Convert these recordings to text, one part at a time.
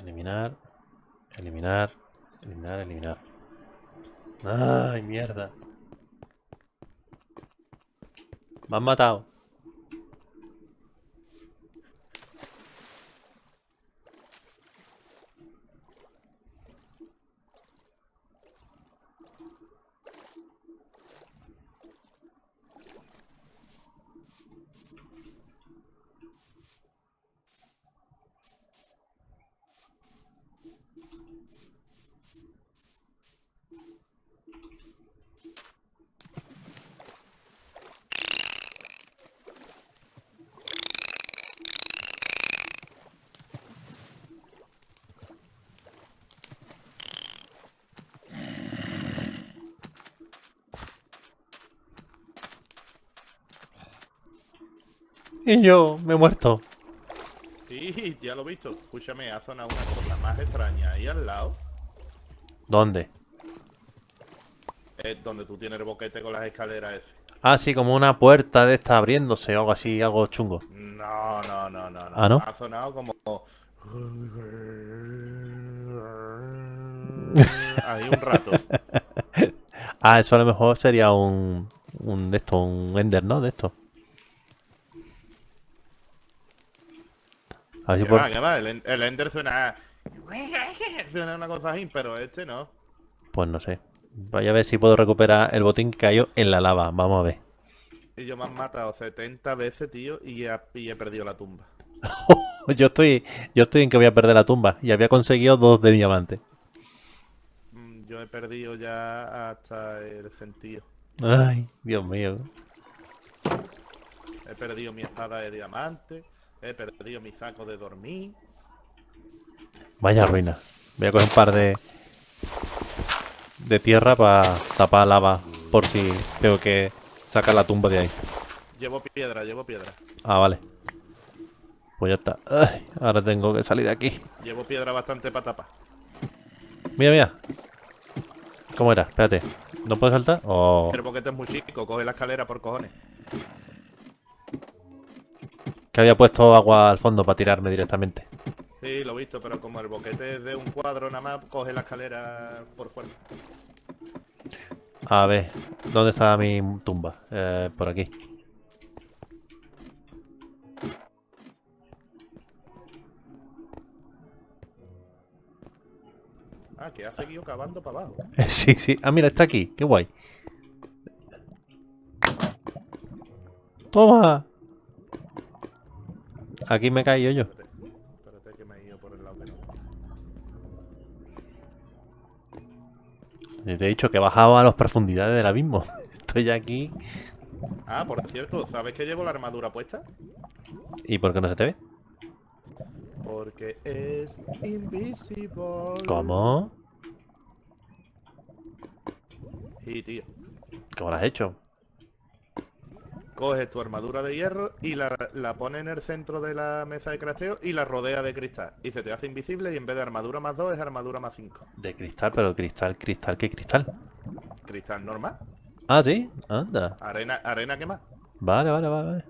Eliminar. Eliminar. Eliminar, eliminar. ¡Ay, mierda! Me han matado. Y yo me he muerto. Sí, ya lo he visto. Escúchame, ha sonado una cosa más extraña ahí al lado. ¿Dónde? Es donde tú tienes el boquete con las escaleras ese. Ah, sí, como una puerta de esta abriéndose o algo así, algo chungo. No, no, no, no, Ah, no. ¿no? Ha sonado como... Ahí un rato. Ah, eso a lo mejor sería de esto, un Ender, ¿no? De esto. A ver si Que por... va, que va. El Ender suena... Suena una cosa así, pero este no. Pues no sé. Voy a ver si puedo recuperar el botín que cayó en la lava. Vamos a ver. Y yo me han matado 70 veces, tío, y he perdido la tumba. Yo estoy, yo estoy en que voy a perder la tumba. Y había conseguido 2 de diamante. Yo he perdido ya hasta el sentido. Ay, Dios mío. He perdido mi espada de diamante. He perdido mi saco de dormir. Vaya ruina. Voy a coger un par de tierra para tapar lava. Por si tengo que sacar la tumba de ahí. Llevo piedra, llevo piedra. Ah, vale. Pues ya está. Ay, ahora tengo que salir de aquí. Llevo piedra bastante para tapar. Mira, mira. ¿Cómo era? Espérate. ¿No puedo saltar? O El boquete es muy chico, coge la escalera por cojones. que había puesto agua al fondo para tirarme directamente. Sí, lo he visto, pero como el boquete es de un cuadro nada más, coge la escalera por fuerza. A ver, ¿dónde está mi tumba? Por aquí. Ah, que ha seguido cavando para abajo. Sí, sí. Ah, mira, está aquí. Qué guay. ¡Toma! Aquí me he caído yo. Espérate que me he ido por el lado que no. Y te he dicho que he bajado a las profundidades del abismo. Estoy aquí. Ah, por cierto, ¿sabes que llevo la armadura puesta? ¿Y por qué no se te ve? Porque es invisible. ¿Cómo? Y tío, ¿Cómo lo has hecho? coges tu armadura de hierro y la pones en el centro de la mesa de crafteo y la rodea de cristal. Y se te hace invisible y en vez de armadura más 2 es armadura más 5. De cristal, pero cristal, cristal, ¿qué cristal? Cristal normal. Ah, sí. Anda. Arena que más. Vale, vale, vale, vale.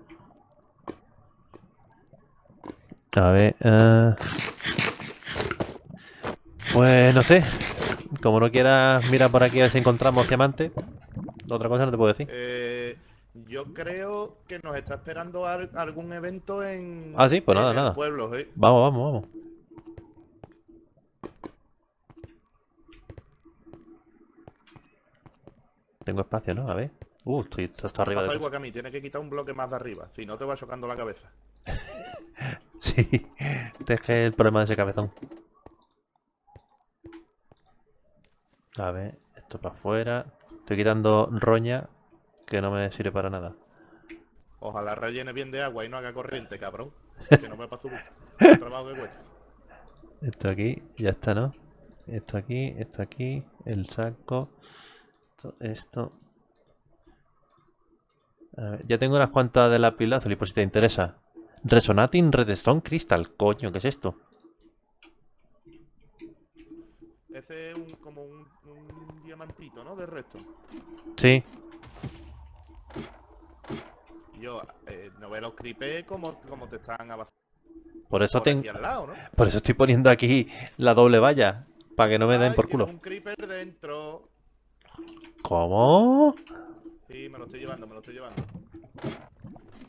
A ver. Pues no sé. Como no quieras, mira por aquí a ver si encontramos diamante. Otra cosa no te puedo decir. Yo creo que nos está esperando algún evento Ah, sí, pues en nada, el nada. pueblo, ¿eh? Vamos, vamos, vamos. Tengo espacio, ¿no? A ver. Esto está Te ha arriba de pasado todo. igual que a mí, tienes que quitar un bloque más de arriba, si no te va chocando la cabeza. Sí. Este es que es el problema de ese cabezón. A ver, esto para afuera. Estoy quitando roña que no me sirve para nada. Ojalá rellene bien de agua y no haga corriente, cabrón. Que no me pasa subir. El trabajo que cuesta. Esto aquí, ya está, ¿no? Esto aquí, el saco. Esto. A ver, ya tengo unas cuantas de lápiz y por si te interesa. Resonating Redstone Crystal, coño, ¿qué es esto? Ese es como un diamantito, ¿no? De resto. Sí, Y yo, no veo los creepers como te están abasando. Por eso por aquí al lado, ¿no? por eso estoy poniendo aquí la doble valla. Para que no me den Ay, por tienes culo. un creeper dentro. ¿Cómo? Sí, me lo estoy llevando, me lo estoy llevando.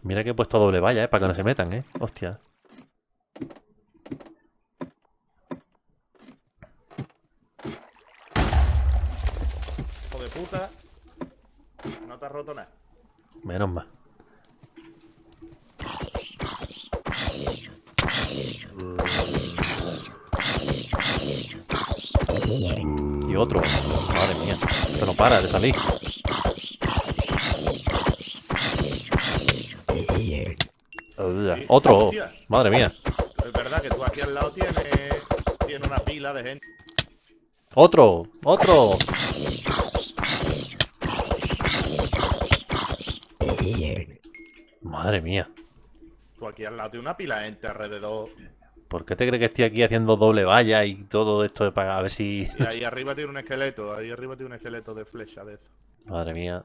Mira que he puesto doble valla, para que no se metan, Hostia. Hijo de puta. No te has roto nada. Menos mal. Y otro. Madre mía. Esto no para de salir. Otro. Hostia. Madre mía. Es verdad que tú aquí al lado tienes una pila de gente. Otro. Otro. Madre mía. Tú aquí al lado tienes una pila de gente alrededor. ¿Por qué te crees que estoy aquí haciendo doble valla y todo esto para a ver si... Y ahí arriba tiene un esqueleto. Ahí arriba tiene un esqueleto de flecha de eso. Madre mía.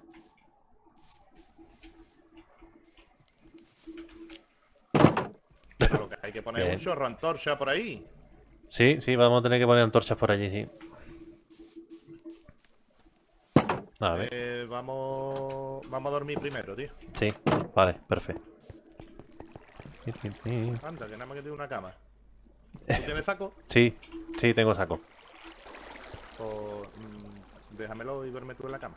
Pero que hay que poner Bien. un chorro antorcha por ahí. Sí, sí, vamos a tener que poner antorchas por allí, sí. A ver. Vamos a dormir primero, tío. Sí, vale, perfecto. Anda, que nada más que tiene una cama. ¿Tú tienes saco? Sí, sí, tengo saco. Pues déjamelo y duerme tú en la cama.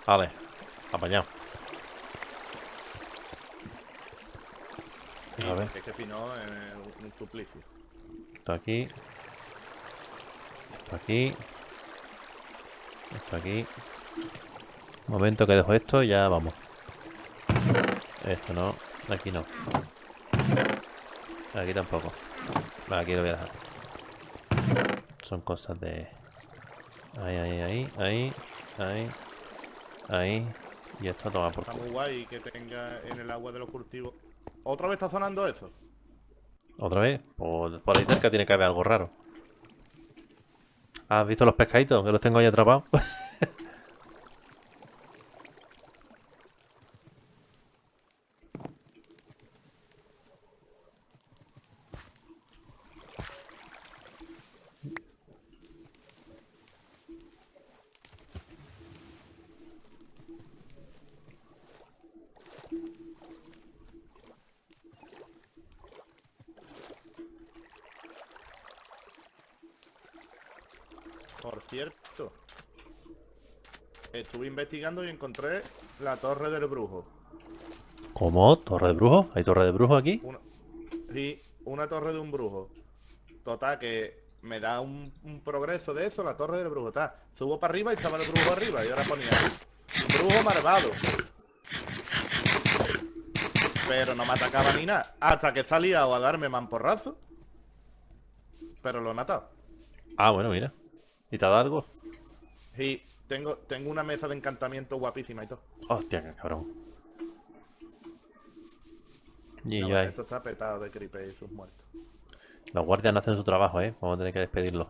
Vale, apañado. A ver, Es que si no, es un suplicio. esto aquí. Esto aquí. Esto aquí. Un momento que dejo esto y ya vamos. Esto no, aquí no. Aquí tampoco. Vale, aquí lo voy a dejar. Son cosas de... Ahí, ahí, ahí, ahí, ahí, ahí. Y esto toma por Está culo. muy guay que tenga en el agua de los cultivos. ¿Otra vez está sonando eso? ¿Otra vez? Por ahí cerca tiene que haber algo raro. ¿Has visto los pescaditos? Que los tengo ahí atrapados. Por cierto, estuve investigando y encontré la torre del brujo. ¿Cómo? ¿Torre de brujo? ¿Hay torre de brujo aquí? Sí, una torre de un brujo. Total, que me da un progreso de eso, la torre del brujo. Subo para arriba y estaba el brujo arriba. Y ahora ponía brujo malvado. Pero no me atacaba ni nada. Hasta que salía a darme mamporrazo. Pero lo he matado. Ah, bueno, mira. ¿Y te ha dado algo? Y tengo una mesa de encantamiento guapísima y todo. Hostia, qué cabrón. Y No, yo ahí. esto está petado de creeper y sus muertos. Los guardias no hacen su trabajo, ¿eh? Vamos a tener que despedirlos.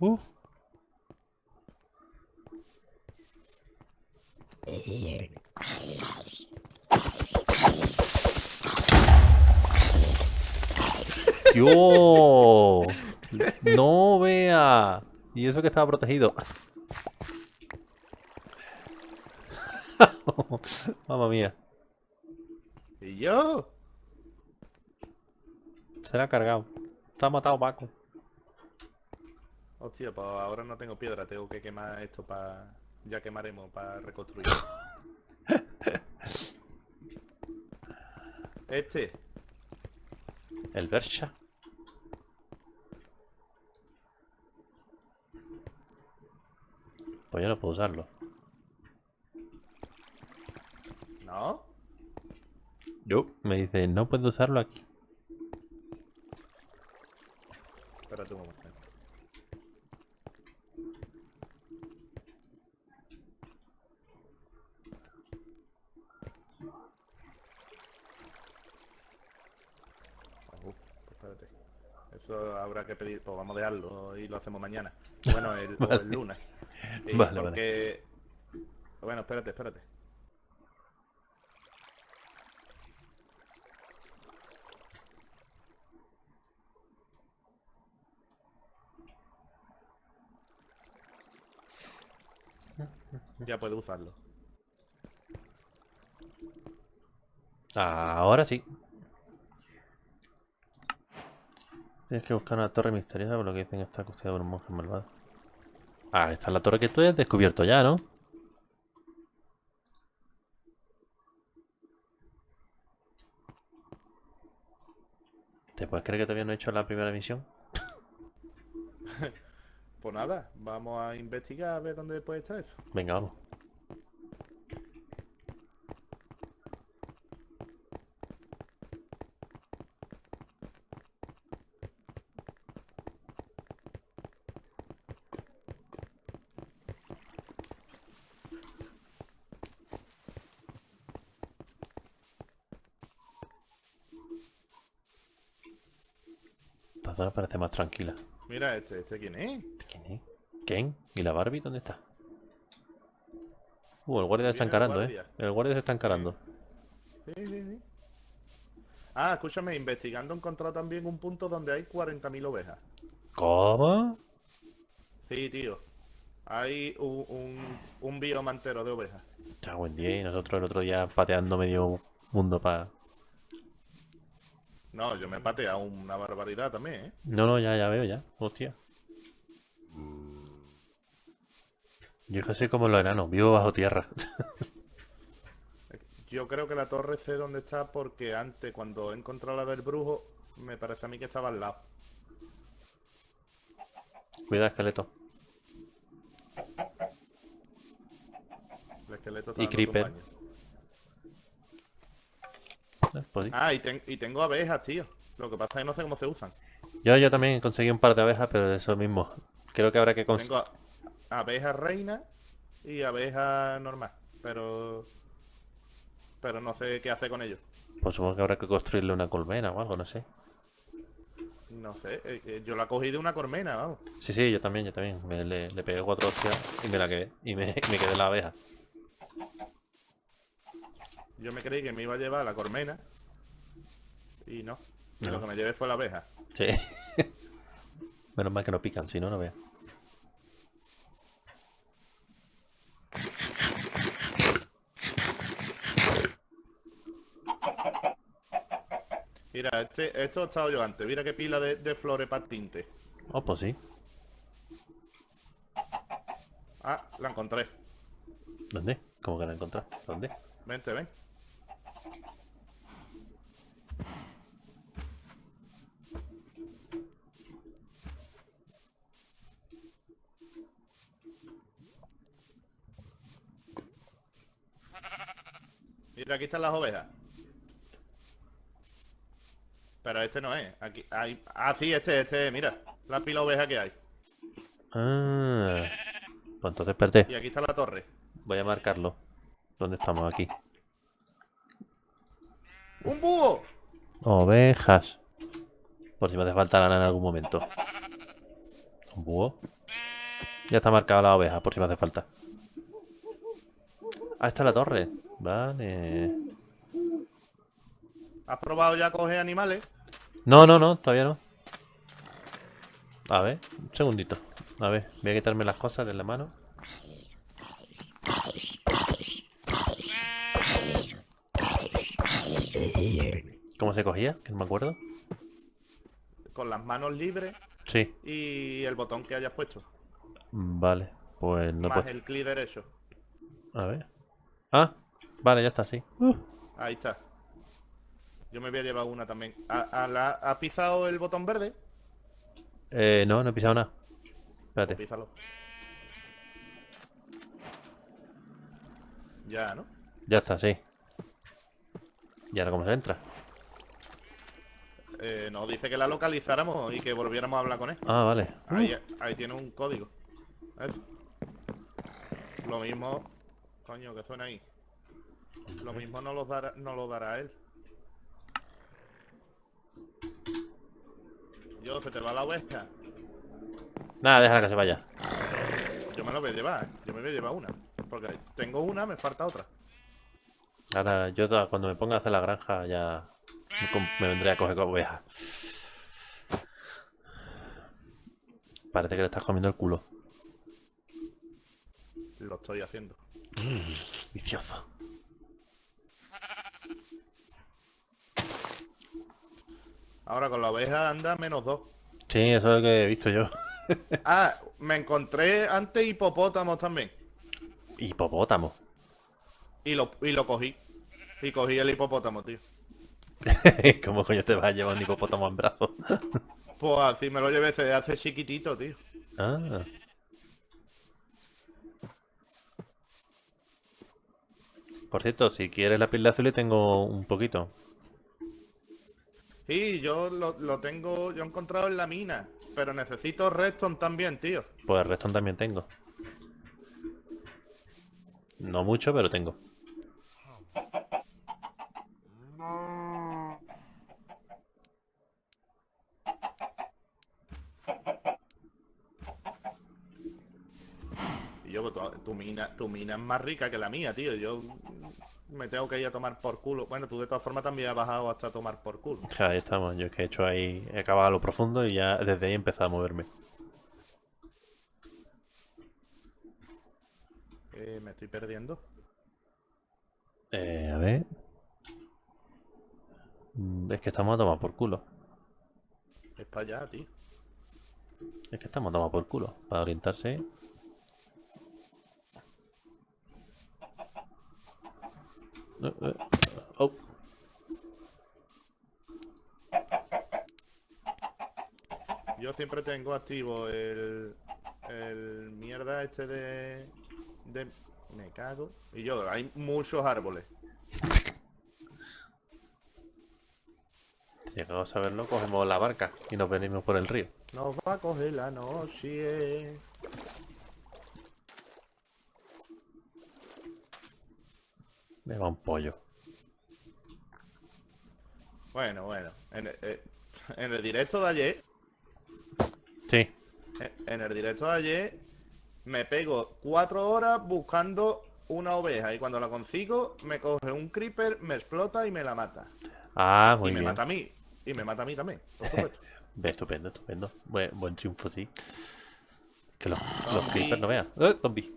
Uh. ¡Dios! ¡No vea! Y eso que estaba protegido. Mamma mía. ¿Y yo? Se la ha cargado. Está matado Paco. Hostia, pues ahora no tengo piedra. Tengo que quemar esto para... Ya quemaremos para reconstruir. Este. El Bercha. Pues yo no puedo usarlo. ¿No? Yo. Me dice, no puedo usarlo aquí. Espérate un momento. Eso habrá que pedir, pues vamos a dejarlo y lo hacemos mañana. Bueno, o Vale. el lunes. Y Vale, vale. porque... Bueno, espérate. Ya puedo usarlo. Ahora sí. Tienes que buscar una torre misteriosa por lo que dicen que está custodiada por un monje malvado. Ah, esta es la torre que tú has descubierto ya, ¿no? ¿Te puedes creer que todavía no he hecho la primera misión? Pues nada, vamos a investigar a ver dónde puede estar eso. Venga, vamos. Esta zona parece más tranquila. Mira este quién es. ¿Quién es? ¿Quién? ¿Y la Barbie dónde está? El guardia se está Viene el encarando, guardia. El guardia se está encarando. Sí. Ah, escúchame, investigando he encontrado también un punto donde hay 40.000 ovejas. ¿Cómo? Sí, tío. Hay un bioma entero de ovejas. Ya, buen día. Y nosotros el otro día pateando medio mundo para... No, yo me he pateado una barbaridad también, ¿eh? No, ya veo, ya. Hostia. Yo es que soy como los enanos, vivo bajo tierra. Yo creo que la torre sé dónde está porque antes, cuando he encontrado la del brujo, me parece a mí que estaba al lado. Cuidado, esqueleto. El esqueleto está Y dándote un creeper. baño. Pues sí. Ah, y tengo abejas, tío. Lo que pasa es que no sé cómo se usan. Yo también conseguí un par de abejas, pero de eso mismo. Creo que habrá que Tengo abejas reina y abejas normal. Pero no sé qué hacer con ellos. Pues supongo que habrá que construirle una colmena o algo, no sé. No sé, yo la cogí de una colmena, vamos. Sí, yo también. Le pegué 4 hostias y me la quedé. Y me quedé la abeja. Yo me creí que me iba a llevar la colmena y no. Y No. lo que me llevé fue la abeja. Sí. Menos mal que no pican, si no, no veas. Mira, esto he estado yo antes. Mira qué pila de flores para tinte. Oh, pues sí. Ah, la encontré. ¿Dónde? ¿Cómo que la encontraste? ¿Dónde? Vente, ven. Mira, aquí están las ovejas. Pero este no es. Aquí hay. Ah, sí, este, mira. La pila de ovejas que hay. Ah. Pues entonces perdé. Y aquí está la torre. Voy a marcarlo. ¿Dónde estamos aquí? ¡Un búho! Ovejas. Por si me hace falta lana en algún momento. ¿Un búho? Ya está marcada la oveja, por si me hace falta. Ah, está la torre. Vale. ¿Has probado ya a coger animales? No, todavía no. A ver, un segundito. A ver, voy a quitarme las cosas de la mano. ¿Cómo se cogía? Que no me acuerdo. Con las manos libres Sí, y el botón que hayas puesto. vale. Pues no Más puedo. el clic derecho. A ver. Ah, vale, ya está, sí. Ahí está. Yo me voy a llevar una también. ¿Has pisado el botón verde? No he pisado nada. Pues Espérate. písalo. Ya, ¿no? Ya está, sí. ¿Y ahora cómo se entra? Nos dice que la localizáramos y que volviéramos a hablar con él. Ah, vale. Ahí tiene un código. Eso. Lo mismo. Coño, que suena ahí. Lo mismo no lo dará él. Yo, se te va la oveja. Nada, déjala que se vaya. Yo me lo voy a llevar, ¿eh? Yo me voy a llevar una. Porque tengo una, me falta otra. Ahora yo cuando me ponga a hacer la granja ya me vendré a coger ovejas. Parece que le estás comiendo el culo. Lo estoy haciendo. Vicioso. Ahora con la oveja anda -2. Sí, eso es lo que he visto yo. Ah, me encontré antes hipopótamos también. Hipopótamo. Y lo cogí. Y cogí el hipopótamo, tío. ¿Cómo coño te vas a llevar un hipopótamo en brazos? Pues así me lo llevé, se hace chiquitito, tío. Ah. Por cierto, si quieres la piel de azul, le tengo un poquito. Sí, yo lo tengo, yo he encontrado en la mina. Pero necesito redstone también, tío. Pues el resto también tengo. No mucho, pero tengo. Y yo, pues, tu mina es más rica que la mía, tío. Yo me tengo que ir a tomar por culo. Bueno, tú de todas formas también has bajado hasta tomar por culo. Ahí estamos. Yo es que he hecho ahí, he acabado a lo profundo y ya desde ahí he empezado a moverme. Me estoy perdiendo. A ver. Es que estamos a tomar por culo. Es para allá, tío. Es que estamos a tomar por culo. Para orientarse. Oh. Yo siempre tengo activo el mierda este de... Me cago. Y yo, hay muchos árboles. Si llegamos a verlo, cogemos la barca y nos venimos por el río. Nos va a coger la noche. Me va un pollo. Bueno. En el directo de ayer, Sí. en el directo de ayer, me pego 4 horas buscando una oveja. Y cuando la consigo, me coge un creeper, me explota y me la mata. Ah, Y muy me bien. mata a mí. Y me mata a mí también, por supuesto. Estupendo, estupendo. Buen triunfo, sí. Que los Zombie. creepers no vean. Zombie.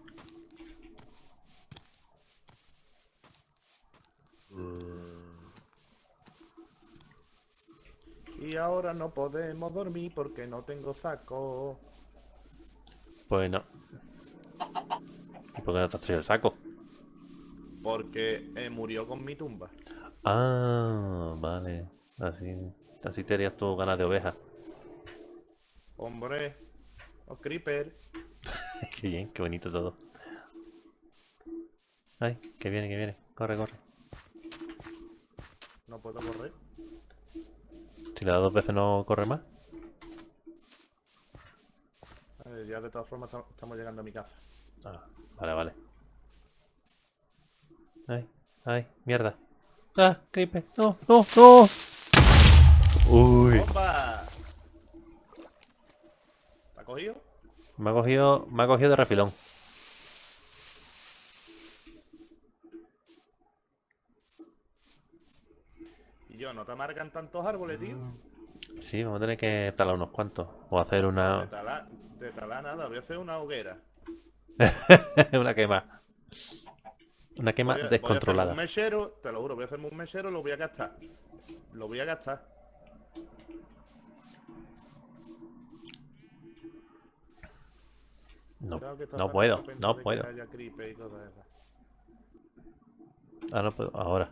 Y ahora no podemos dormir porque no tengo saco. Pues no. ¿Y por qué no te has traído el saco? Porque murió con mi tumba. Ah, vale. Así te harías tu ganas de oveja. Hombre, los creepers. Qué bien, qué bonito todo. Ay, que viene, que viene. Corre, corre. No puedo correr. Si le das 2 veces no corre más. Ya de todas formas estamos llegando a mi casa. Ah, vale, vale. Ay, mierda. Ah, creeper. No, no, no. Uy. ¡Bomba! ¿La ha cogido? Me ha cogido de refilón. Y yo, ¿no te amargan tantos árboles, tío? Sí, vamos a tener que talar unos cuantos. O hacer De una... talar nada, voy a hacer una hoguera. una quema. Una quema Voy a hacerme descontrolada. un mechero, te lo juro, voy a hacerme un mechero y lo voy a gastar. Lo voy a gastar. No, Tengo que estar no también puedo, pendiente no de que puedo. haya creeper y cosas esas. Ah, no puedo. Ahora.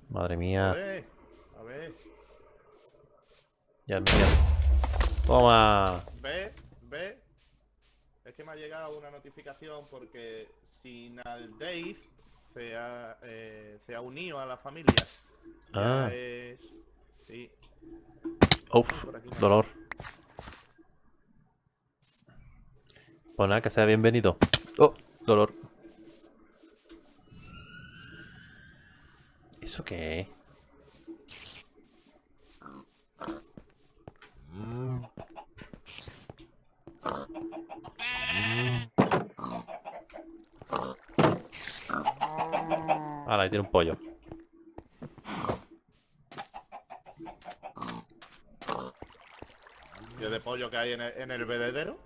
Madre mía. A ver. Ya, mira. Toma. Ve. Es que me ha llegado una notificación porque Sinal Days se ha unido a la familia. Ah. Ya es... Sí. Uf, Por aquí no. dolor. Pues nada, que sea bienvenido. Oh, dolor. ¿Eso qué es? Ahora, ahí tiene un pollo. ¿Y de pollo que hay en el bebedero?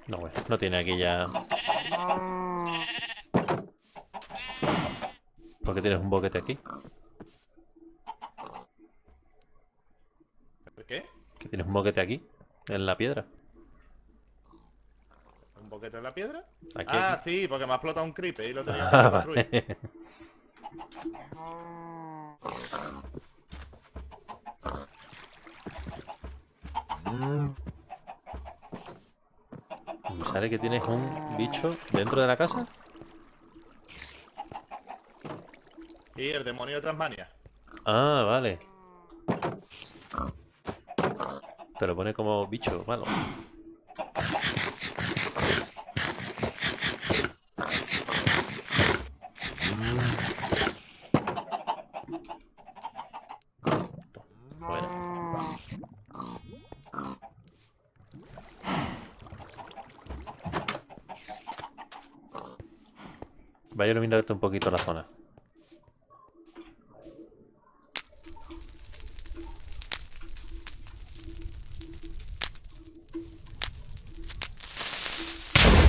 No, bueno, no tiene aquí ya. ¿Por qué tienes un boquete aquí? ¿Qué? ¿Que tienes un boquete aquí? En la piedra. ¿Un boquete en la piedra? Aquí, Ah, aquí. sí, porque me ha explotado un creeper y lo tenía que Ah, reconstruir. vale. ¿Me sale que tienes un bicho dentro de la casa? Y el demonio de Tasmania. Ah, vale. Te lo pone como bicho malo. Bueno, vaya a iluminarte un poquito la zona.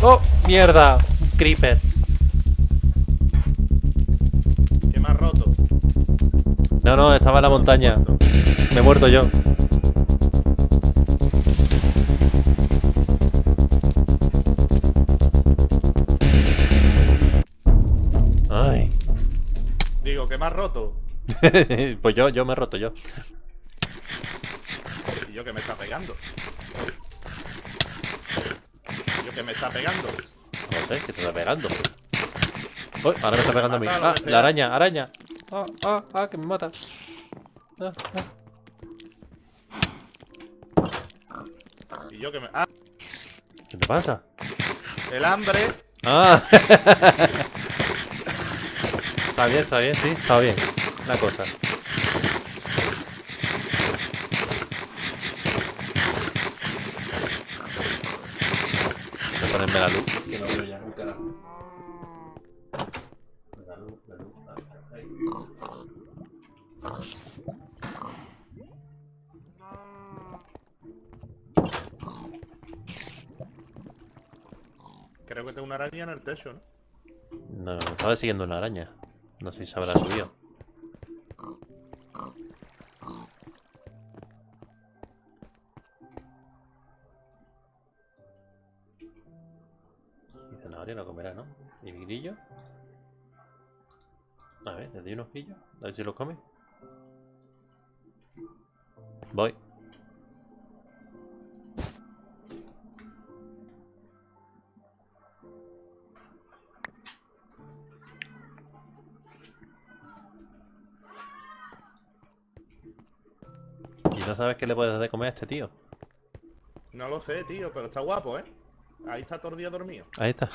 ¡Oh! ¡Mierda! Un creeper. ¿Qué me ha roto? No, no, estaba en la montaña. Me he muerto yo. Ay. Digo, ¿qué me ha roto? Pues yo me he roto yo. Y yo que me está pegando. Y yo que me está pegando. No sé, que te está pegando. Uy, ahora me está pegando a mí. Mata, lo Ah, que sea. la araña, araña. Que me mata. Ah, ah. Y yo que me... Ah, ¿Qué te pasa? el hambre. Ah. Está bien, sí, está bien. La cosa. Voy a ponerme la luz. Que no veo ya un carajo. La luz, la luz. Ahí. Creo que tengo una araña en el techo, ¿no? No, me estaba siguiendo una araña. No sé si se habrá subido. Y zanahoria no comerá, ¿no? ¿Y el grillo? A ver, ¿le doy unos grillos? A ver si los come. Voy. ¿Y no sabes qué le puedes dar de comer a este tío? No lo sé, tío, pero está guapo, ¿eh? Ahí está todo el día dormido. Ahí está.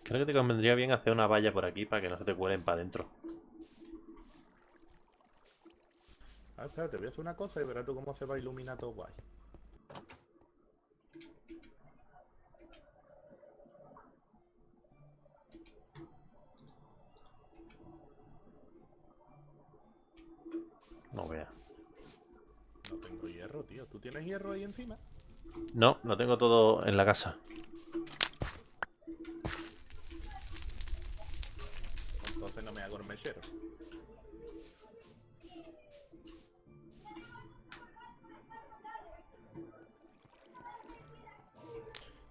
Creo que te convendría bien hacer una valla por aquí para que no se te cuelen para adentro. Ah, espérate, voy a hacer una cosa y verás tú cómo se va a iluminar todo guay. No veas. No tengo hierro, tío. ¿Tú tienes hierro ahí encima? No, lo tengo todo en la casa. Entonces no me hago el mechero.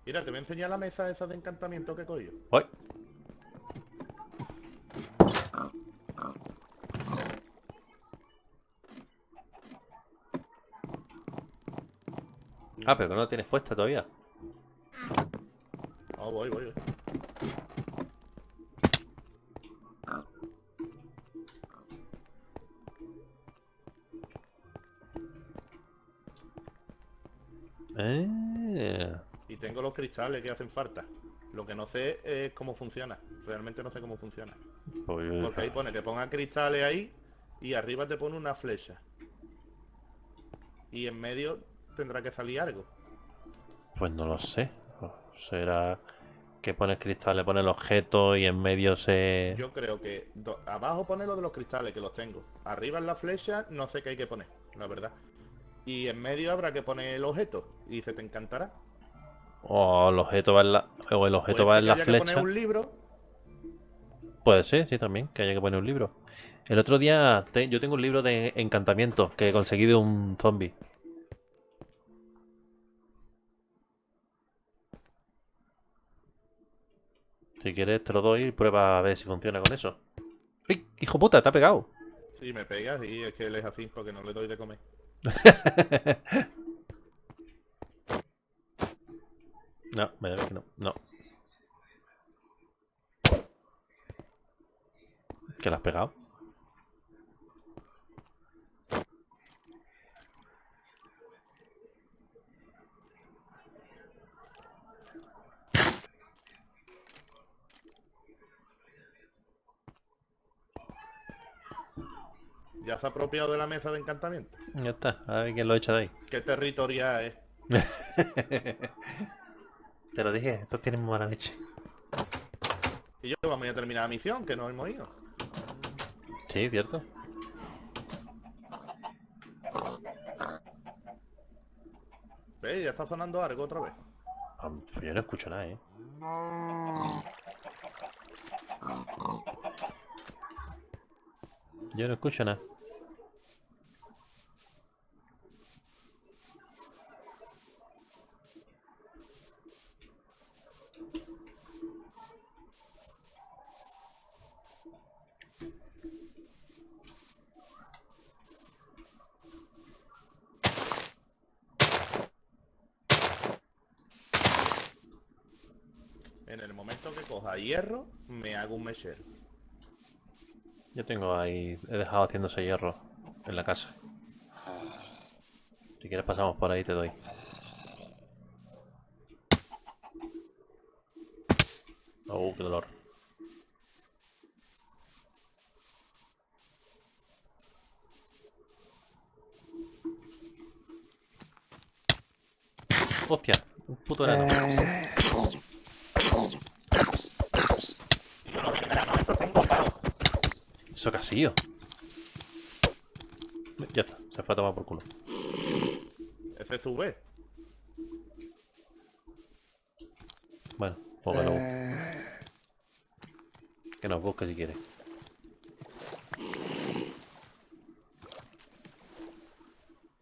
Mira, te voy a enseñar la mesa esa de encantamiento que he cogido. ¡Voy! Ah, pero que no la tienes puesta todavía. Oh, voy. Eh. Y tengo los cristales que hacen falta. Lo que no sé es cómo funciona. Realmente no sé cómo funciona. Pues, Porque ahí pone que ponga cristales ahí y arriba te pone una flecha. Y en medio tendrá que salir algo. pues no lo sé. Será que pones cristal, le pones el objeto y en medio se... Yo creo que abajo pone lo de los cristales, que los tengo. Arriba en la flecha no sé qué hay que poner, la verdad. Y en medio habrá que poner el objeto y se te encantará. O el objeto va en la... O el objeto Puede va ser en que la haya que poner flecha. un libro. Puede ser, sí, también, que haya que poner un libro. El otro día yo tengo un libro de encantamiento que he conseguido de un zombie. Si quieres te lo doy y prueba a ver si funciona con eso. ¡Uy! ¡Hijo puta! ¡Te ha pegado! Sí, me pegas y es que él es así porque no le doy de comer. No, me debe que no. No. ¿Que lo has pegado? Ya se ha apropiado de la mesa de encantamiento. Ya está. A ver quién lo echa de ahí. ¿Qué territorial es? Te lo dije, estos tienen mala leche. Y yo vamos a terminar la misión, que no hemos ido. Sí, cierto. ¿Ves? Ya está sonando algo otra vez. Yo no escucho nada, ¿eh? Yo no escucho nada. En el momento que coja hierro, me hago un mechero. Yo tengo ahí... He dejado haciéndose hierro en la casa. Si quieres pasamos por ahí te doy. Oh, qué dolor. Hostia, un puto enano. Eso casillo. Ya está, se fue a tomar por culo. Ese sube. Bueno, pues que nos busque si quiere.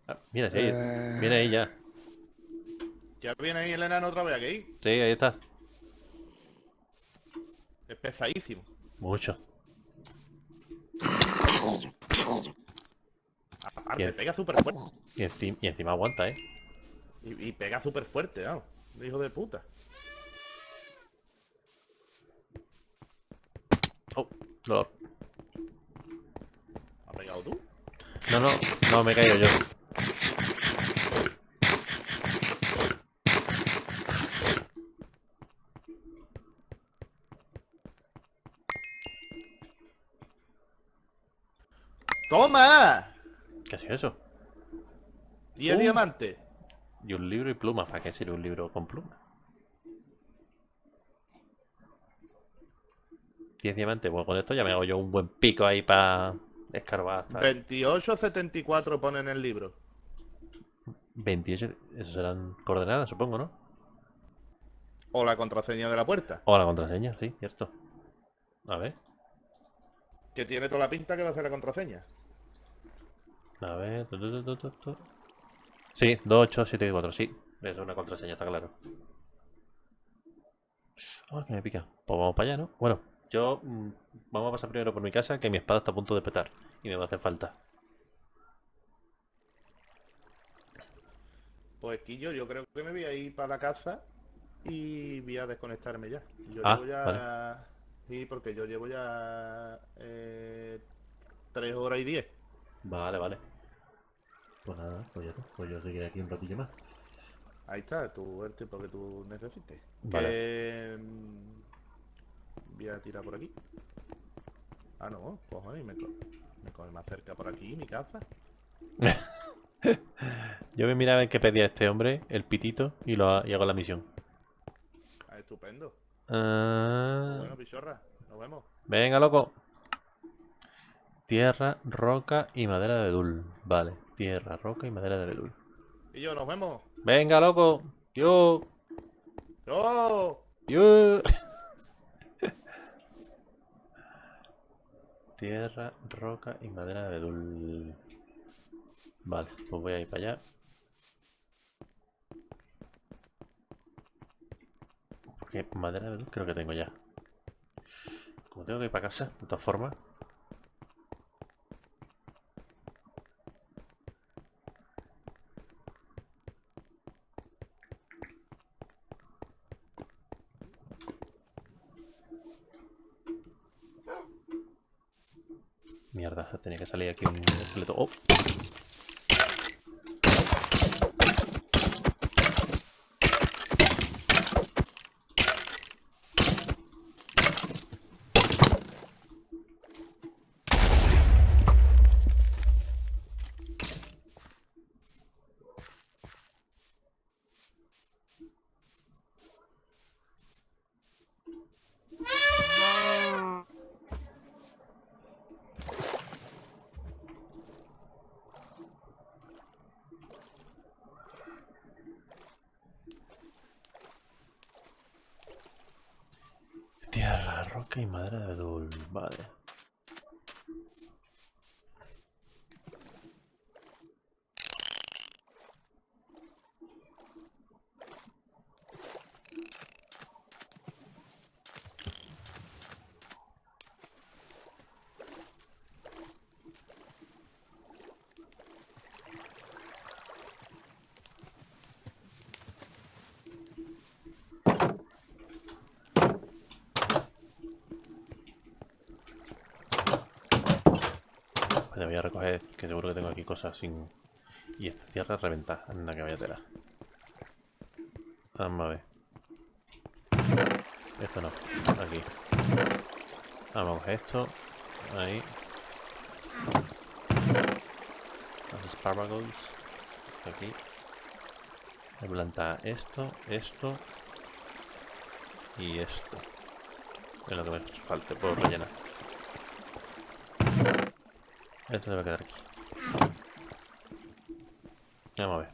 Ah, mira, sí, viene ahí ya. Ya viene ahí el enano otra vez aquí. Sí, ahí está. Es pesadísimo. Mucho. Aparte, Bien. pega súper fuerte. Y encima aguanta, ¿eh? Y pega súper fuerte, vamos. Hijo de puta. Oh, dolor. ¿Has pegado tú? No, no, no, me he caído yo. ¡Toma! ¿Qué ha sido eso? 10 diamantes. Y un libro y pluma. ¿Para qué sirve un libro con pluma? 10 diamantes. Bueno, con esto ya me hago yo un buen pico ahí para escarbar hasta 2874 pone en el libro. 28. Eso serán coordenadas, supongo, ¿no? O la contraseña de la puerta. O la contraseña, sí, cierto. A ver, Que tiene toda la pinta que va a ser la contraseña. a ver. Sí, 2874, sí. Es una contraseña, está claro. Ah, que me pica. Pues vamos para allá, ¿no? Bueno, yo vamos a pasar primero por mi casa, que mi espada está a punto de petar. Y me va a hacer falta. Pues Quillo, yo creo que me voy a ir para la casa y voy a desconectarme ya. Yo Ah, llevo vale. ya... Sí, porque yo llevo ya 3 horas y 10. Vale, vale. Pues nada, pues ya está. Pues yo seguiré aquí un ratillo más. Ahí está, el tiempo que tú necesites. Vale. Que... voy a tirar por aquí. Ah, no, cojones, me coge más cerca por aquí, mi casa. Yo me miraba en qué pedía este hombre, el pitito, y hago la misión. Ah, estupendo. Pues Ah, bueno, pichorra, nos vemos. venga, loco. Tierra, roca y madera de abedul. Vale, tierra, roca y madera de abedul. Y yo, nos vemos. Venga, loco. Yo, ¡Oh! yo. Tierra, roca y madera de abedul. Vale, pues voy a ir para allá. Porque madera de abedul creo que tengo ya. Como tengo que ir para casa, de todas formas. Mierda, tenía que salir aquí un esqueleto. ¡Oh! Tierra, roca y madera de abedul. Vale. Vale, voy a recoger, que seguro que tengo aquí cosas sin... Y esta tierra reventada. Anda, que vaya tela. Vamos a ver. Esto no. Aquí. Vamos a coger esto. Ahí. Los espárragos. Aquí. Voy a plantar esto, esto. Y esto. Es lo que me falta. Puedo rellenar. Esto debe quedar aquí. Vamos a ver.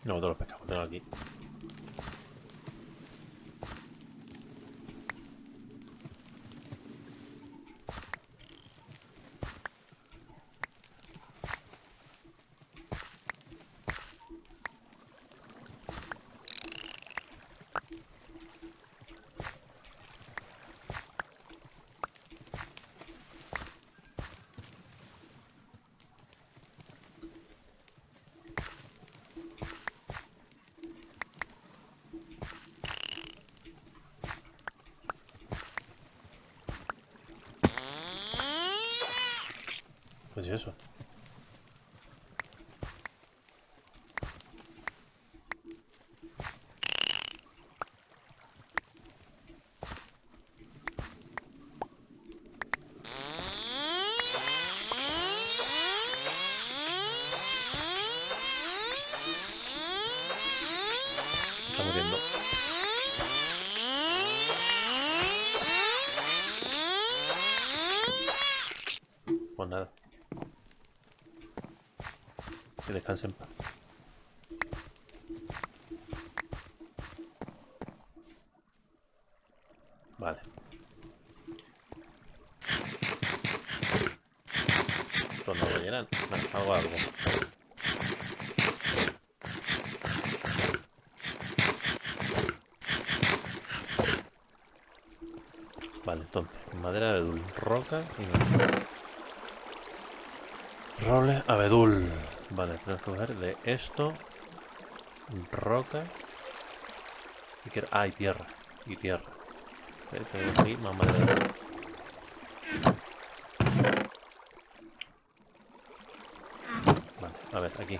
No, todos los pescados tengo aquí. Pues sí, eso. está muriendo. Pues nada. Que descansen en paz. Vale. Esto no lo llenan. No, hago algo. Vale, entonces, madera, abedul, roca y roble, abedul. Vale, tenemos que coger de esto, roca y que... Ah, y tierra. Y tierra. Tenemos aquí más madera. Vale, a ver, aquí.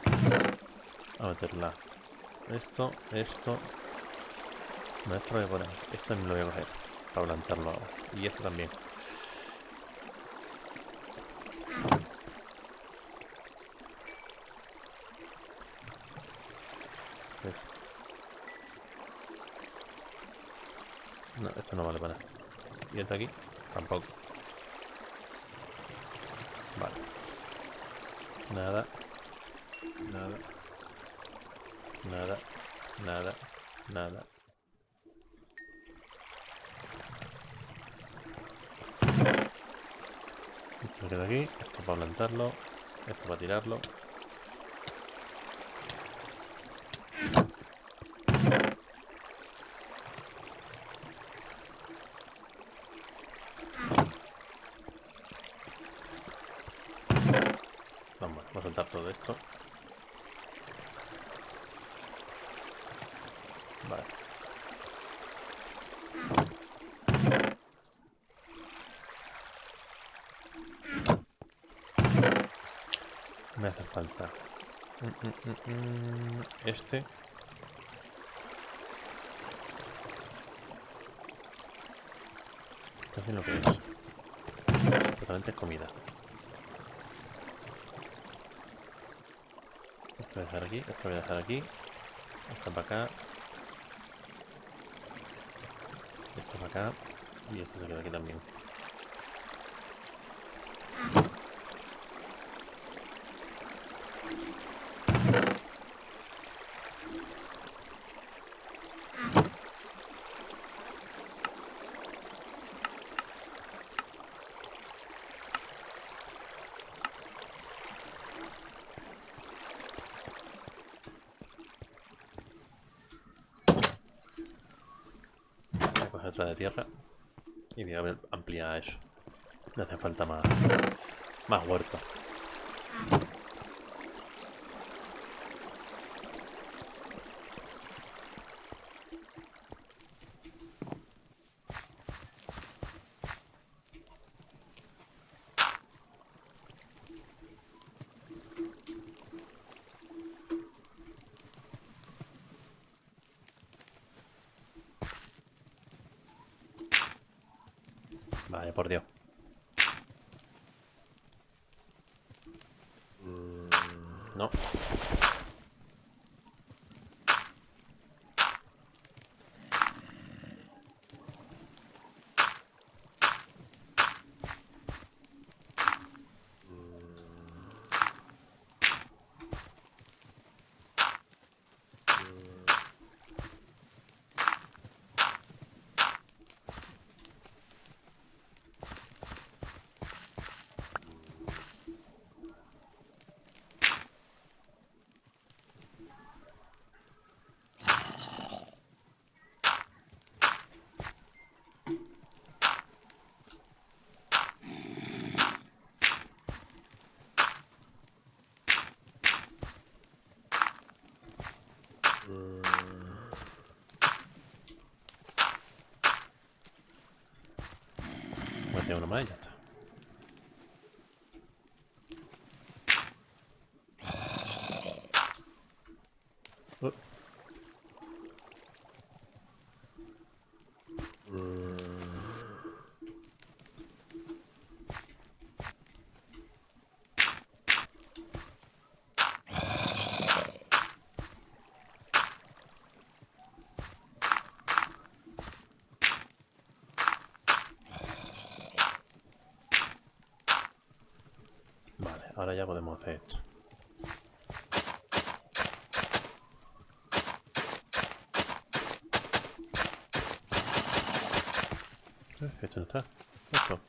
A meterla. Esto. No, esto lo voy a poner. Esto no lo voy a coger. Para plantarlo ahora. Y esto también. No, esto no vale para nada. Y esto aquí, tampoco. Vale. Nada. Esto se queda aquí. Esto para plantarlo. Esto para tirarlo. Vamos a soltar todo esto. Vale. Me hace falta este. Esto es lo que es. Totalmente es comida. Esto voy a dejar aquí, esto voy a dejar aquí. Esto para acá. Esto para acá. Y esto se queda aquí también. Voy a coger otra de tierra. Y voy a ampliar eso. Me hace falta más huerto. Vale, por Dios. No. Voy a tener uno más y ya está. ahora ya podemos hacer esto. Esto no está. Esto.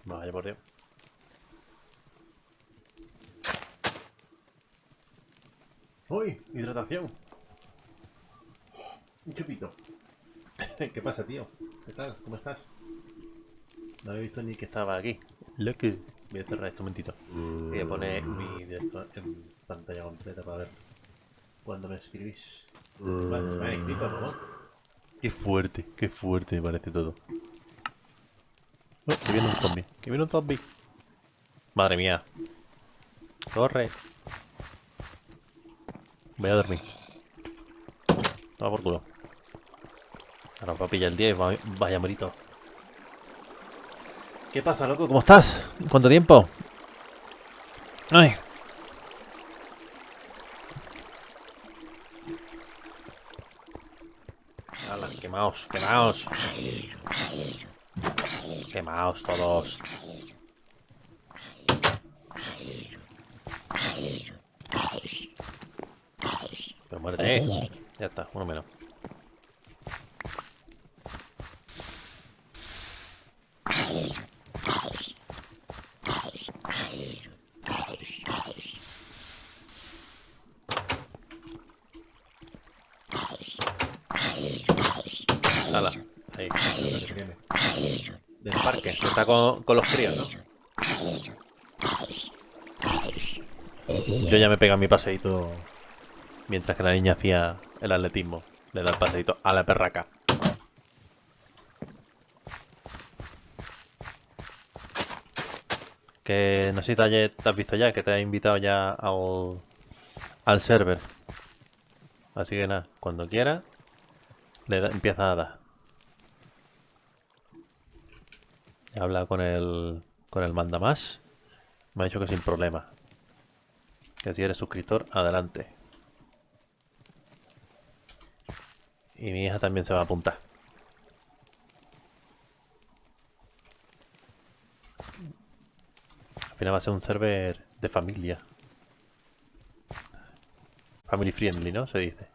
Vaya por Dios. ¡Uy! Hidratación. Un chupito. ¿Qué pasa, tío? ¿Qué tal? ¿Cómo estás? No había visto ni que estaba aquí. Loco. Voy a cerrar esto un momentito. Voy a poner mi directo en pantalla completa para ver cuando me escribís. Me ha escrito, ¿no? Qué fuerte me parece todo. Oh, que viene un zombie. Que viene un zombie. Madre mía. Corre. Voy a dormir. Toma por culo. Ahora va a pillar el día y vaya morito. ¿Qué pasa, loco? ¿Cómo estás? ¿Cuánto tiempo? Ay. Hala, quemaos, quemaos. Quemaos todos. Pero muérete. Ya está, uno menos. Hala, ahí. Del parque, que está con los críos, ¿no? Yo ya me pega mi paseíto mientras que la niña hacía el atletismo. Le da el paseíto a la perraca. Que no sé si te has visto ya, que te he invitado ya al server. Así que nada, cuando quiera, empieza a dar. Habla con el mandamás. Me ha dicho que sin problema. Que si eres suscriptor, adelante. Y mi hija también se va a apuntar. Al final va a ser un server de familia. Family friendly, ¿no? Se dice.